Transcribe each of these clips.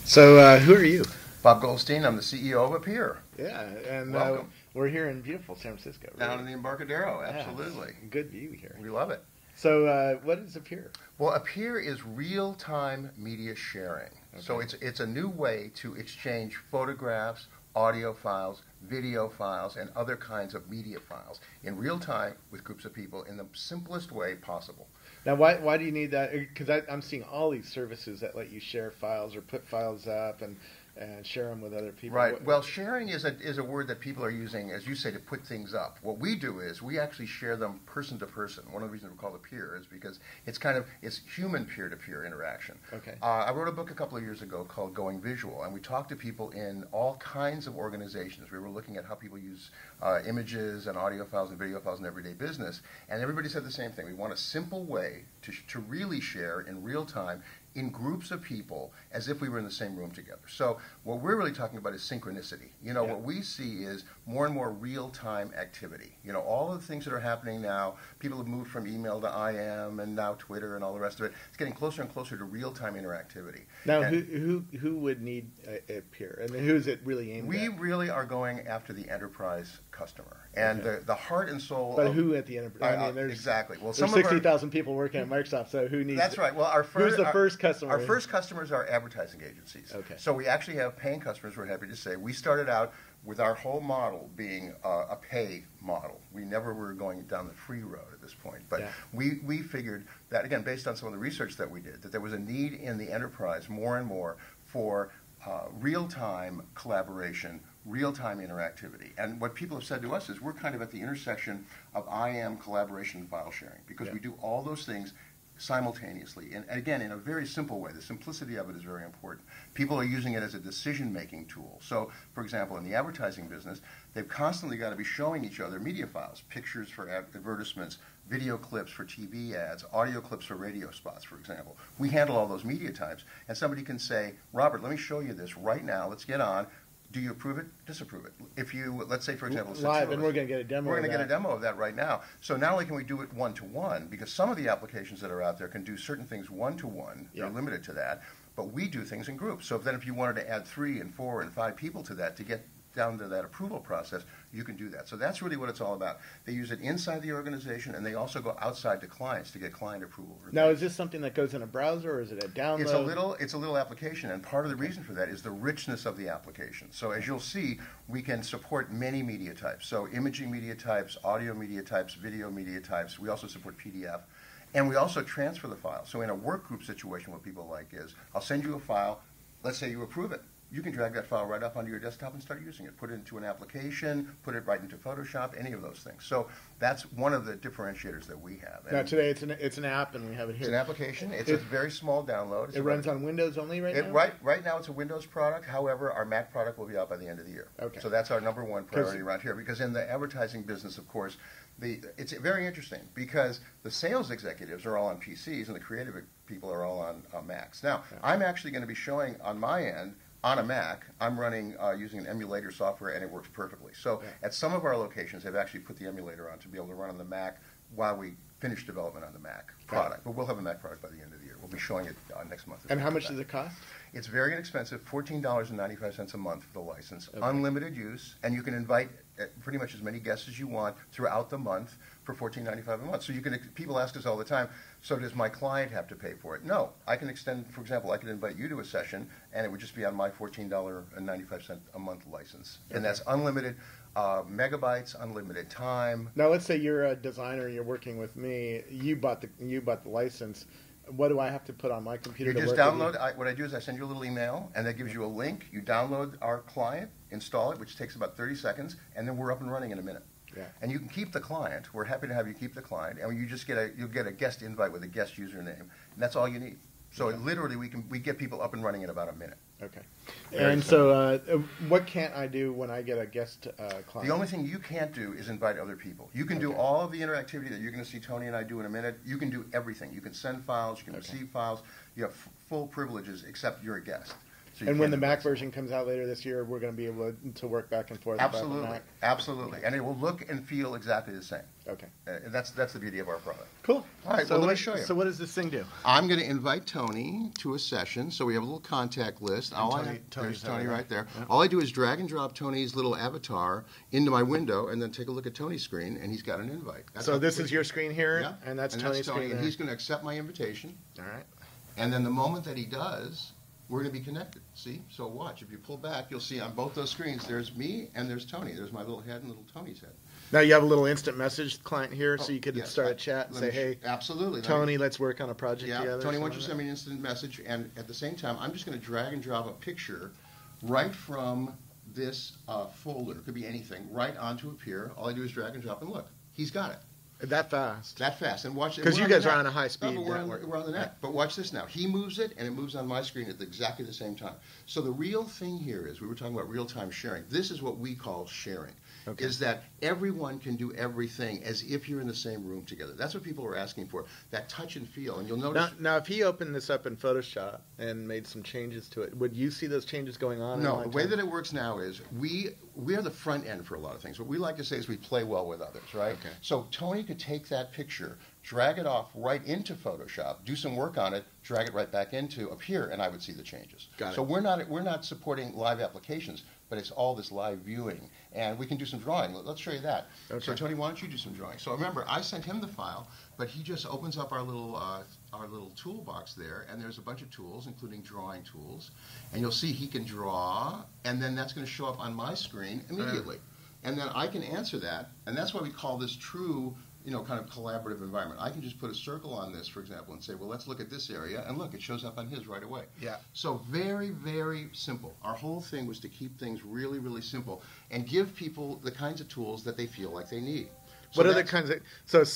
So, who are you? Bob Goldstein, I'm the CEO of Apeer. Yeah, and Welcome. We're here in beautiful San Francisco. Right? Down in the Embarcadero, absolutely. Yeah, good view here. We love it. So, what is Apeer? Well, Apeer is real-time media sharing. Okay. So it's a new way to exchange photographs, audio files, video files, and other kinds of media files in real time with groups of people in the simplest way possible. Now, why do you need that? Because I'm seeing all these services that let you share files or put files up and share them with other people. Right. Well, sharing is a word that people are using, as you say, to put things up. What we do is we actually share them person to person. One of the reasons we call it peer is because it's human peer-to-peer interaction. Okay. I wrote a book a couple of years ago called Going Visual, and we talked to people in all kinds of organizations. We were looking at how people use images and audio files and video files in everyday business, and everybody said the same thing. We want a simple way to really share in real time in groups of people as if we were in the same room together. So what we're really talking about is synchronicity. What we see is more and more real-time activity. All of the things that are happening now, people have moved from email to IM and now Twitter and all the rest of it. It's getting closer and closer to real-time interactivity. Now, who would need a peer? I mean, who is it really aimed at? We really are going after the enterprise customer. And the heart and soul But who at the enterprise? I mean, there's, exactly. Well, there's 60,000 people working at Microsoft, so who needs That's it? right. Well, who's the first customer? Our first customers are advertising agencies. Okay. So we actually have paying customers, we're happy to say. We started out with our whole model being a pay model. We never were going down the free road at this point. But we figured that, again, based on some of the research that we did, that there was a need in the enterprise more and more for real-time collaboration, real-time interactivity. And what people have said to us is we're kind of at the intersection of IM, collaboration, and file sharing, because we do all those things simultaneously. And again, in a very simple way. The simplicity of it is very important. People are using it as a decision-making tool. So, for example, in the advertising business, they've constantly got to be showing each other media files, pictures for advertisements, video clips for TV ads, audio clips for radio spots, for example. We handle all those media types, and somebody can say, Robert, let me show you this right now. Let's get on. Do you approve it? Disapprove it. If you, let's say, for example, live, and we're going to get a demo. We're going to get a demo of that right now. So not only can we do it one-to-one, because some of the applications that are out there can do certain things one-to-one. They're limited to that. But we do things in groups. So then if you wanted to add 3 and 4 and 5 people to that to get down to that approval process, you can do that. So that's really what it's all about. They use it inside the organization, and they also go outside to clients to get client approval. Now, is this something that goes in a browser, or is it a download? It's a little application, and part of the reason for that is the richness of the application. So as you'll see, we can support many media types. So imaging media types, audio media types, video media types. We also support PDF. And we also transfer the file. So in a work group situation, what people like is, I'll send you a file, let's say you approve it. You can drag that file right up onto your desktop and start using it. Put it into an application, put it right into Photoshop, any of those things. So that's one of the differentiators that we have. Now today it's an app, and we have it here. It's an application. It's a very small download. It runs on Windows only now? Right now it's a Windows product. However, our Mac product will be out by the end of the year. Okay. So that's our number one priority around here. Because in the advertising business, of course, it's very interesting because the sales executives are all on PCs and the creative people are all on Macs. Now, I'm actually going to be showing on my end, on a Mac, I'm running using an emulator software, and it works perfectly. So at some of our locations, they've actually put the emulator on to be able to run on the Mac while we finish development on the Mac product. But we'll have a Mac product by the end of the year. We'll be showing it next month. And how much does it cost? It's very inexpensive, $14.95 a month for the license, unlimited use, and you can invite pretty much as many guests as you want throughout the month for $14.95 a month. So people ask us all the time, so does my client have to pay for it? No. I can extend, for example, I can invite you to a session, and it would just be on my $14.95 a month license. And that's unlimited megabytes, unlimited time. Now, let's say you're a designer, you're working with me, you bought the license. What do I have to put on my computer? You just download. What I do is I send you a little email, and that gives you a link. You download our client, install it, which takes about 30 seconds, and then we're up and running in a minute. Yeah. And you can keep the client. We're happy to have you keep the client, and you just you'll get a guest invite with a guest username, and that's all you need. So literally, we get people up and running in about a minute. Okay. And so, what can't I do when I get a guest client? The only thing you can't do is invite other people. You can do all of the interactivity that you're going to see Tony and I do in a minute. You can do everything. You can send files. You can receive files. You have full privileges, except you're a guest. So and when the Mac version comes out later this year, we're going to be able to work back and forth. Absolutely, absolutely, and it will look and feel exactly the same. Okay, that's the beauty of our product. Cool. All right, so well, let me show you. So what does this thing do? I'm going to invite Tony to a session. So we have a little contact list. There's Tony right there. Yeah. All I do is drag and drop Tony's little avatar into my window, and then take a look at Tony's screen, and he's got an invite. So this is your screen here, yeah. and that's Tony's screen. And he's going to accept my invitation. All right. And then the moment that he does, we're going to be connected. See? So watch. If you pull back, you'll see on both those screens, there's me and there's Tony. There's my little head and little Tony's head. Now you have a little instant message client here, so you could start a chat and say, hey, absolutely, Tony, let's work on a project together. Tony, why don't you send me an instant message? And at the same time, I'm just going to drag and drop a picture right from this folder. It could be anything, right onto Apeer. All I do is drag and drop, and look, he's got it. That fast. That fast. And watch. Because you guys are on a high speed network. We're on the net. But watch this now. He moves it, and it moves on my screen at exactly the same time. So the real thing here is, we were talking about real-time sharing. This is what we call sharing. Okay. Is that everyone can do everything as if you're in the same room together. That's what people are asking for, that touch and feel. And you'll notice... Now if he opened this up in Photoshop and made some changes to it, would you see those changes going on? No, the way that it works now is we are the front end for a lot of things. What we like to say is we play well with others, right? Okay. So Tony could take that picture, drag it off right into Photoshop, do some work on it, drag it right back into Apeer, and I would see the changes. Got it. So we're not supporting live applications, but it's all this live viewing. And we can do some drawing. Let's show you that. Okay. So Tony, why don't you do some drawing? So remember, I sent him the file, but he just opens up our little toolbox there, and there's a bunch of tools, including drawing tools. And you'll see he can draw, and then that's going to show up on my screen immediately. And then I can answer that, and that's why we call this true, kind of collaborative environment. I can just put a circle on this, for example, and say, well, let's look at this area, and look, it shows up on his right away. Yeah. So very, very simple. Our whole thing was to keep things really, really simple and give people the kinds of tools that they feel like they need. So what other kinds of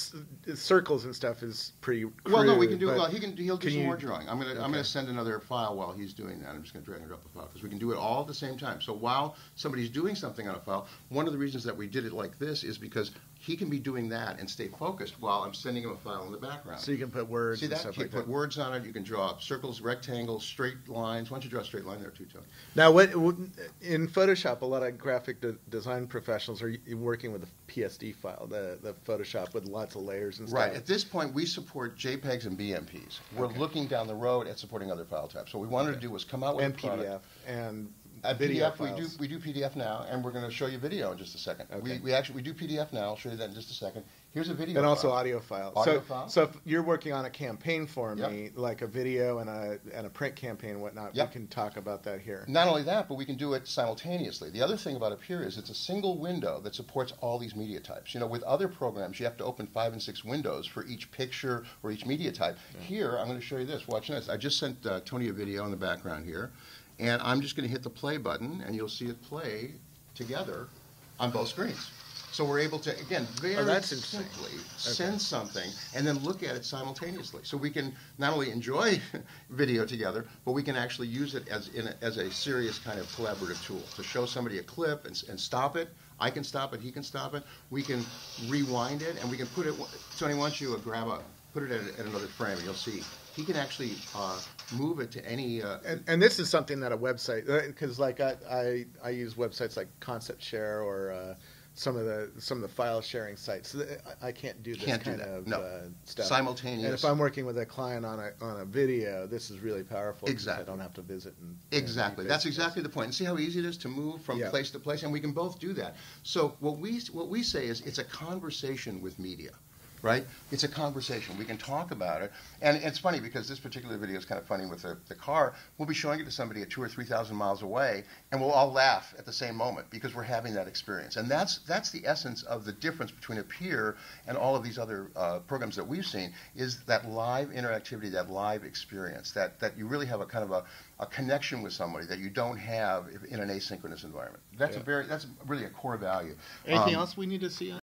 circles and stuff is pretty crude, well, no, we can do. Well, he'll do some more drawing. I'm Okay. gonna send another file while he's doing that. I'm just gonna drag and drop the file because we can do it all at the same time. So while somebody's doing something on a file, one of the reasons that we did it like this is because he can be doing that and stay focused while I'm sending him a file in the background. So you can put words. See that? And stuff You like can put that. words on it. You can draw circles, rectangles, straight lines. Why don't you draw a straight line there too, Tony? Now, in Photoshop, a lot of graphic design professionals are working with the PSD file, the Photoshop with lots of layers and stuff. Right. At this point, we support JPEGs and BMPs. We're looking down the road at supporting other file types. So what we wanted to do was come out with and a product. PDF and video PDF files. We do PDF now, and we're going to show you video in just a second. Okay. We do PDF now. I'll show you that in just a second. Here's a video and also file. audio file. File. So if you're working on a campaign for me, like a video and a print campaign and whatnot, we can talk about that here. Not only that, but we can do it simultaneously. The other thing about Apeer is it's a single window that supports all these media types. With other programs, you have to open 5 and 6 windows for each picture or each media type. Yeah. Here, I'm going to show you this. Watch this. I just sent Tony a video in the background here, and I'm just going to hit the play button, and you'll see it play together on both screens. So we're able to, again, very simply send something and then look at it simultaneously. So we can not only enjoy video together, but we can actually use it as a serious kind of collaborative tool to show somebody a clip and stop it. I can stop it, he can stop it. We can rewind it, and we can put it, Tony, why don't you put it at another frame, and you'll see. He can actually move it to any... and this is something that a website, because like I use websites like Concept Share or... some of the file sharing sites. I can't do this kind of stuff. Simultaneous. And if I'm working with a client on a video, this is really powerful. Exactly. I don't have to visit. Exactly. That's exactly the point. And see how easy it is to move from place to place, and we can both do that. So what we say is it's a conversation with media. Right? It's a conversation. We can talk about it. And it's funny because this particular video is kind of funny with the car. We'll be showing it to somebody at 2,000 or 3,000 miles away, and we'll all laugh at the same moment because we're having that experience. And that's the essence of the difference between Apeer and all of these other programs that we've seen, is that live interactivity, that live experience, that you really have a kind of a connection with somebody that you don't have in an asynchronous environment. That's really a core value. Anything else we need to see on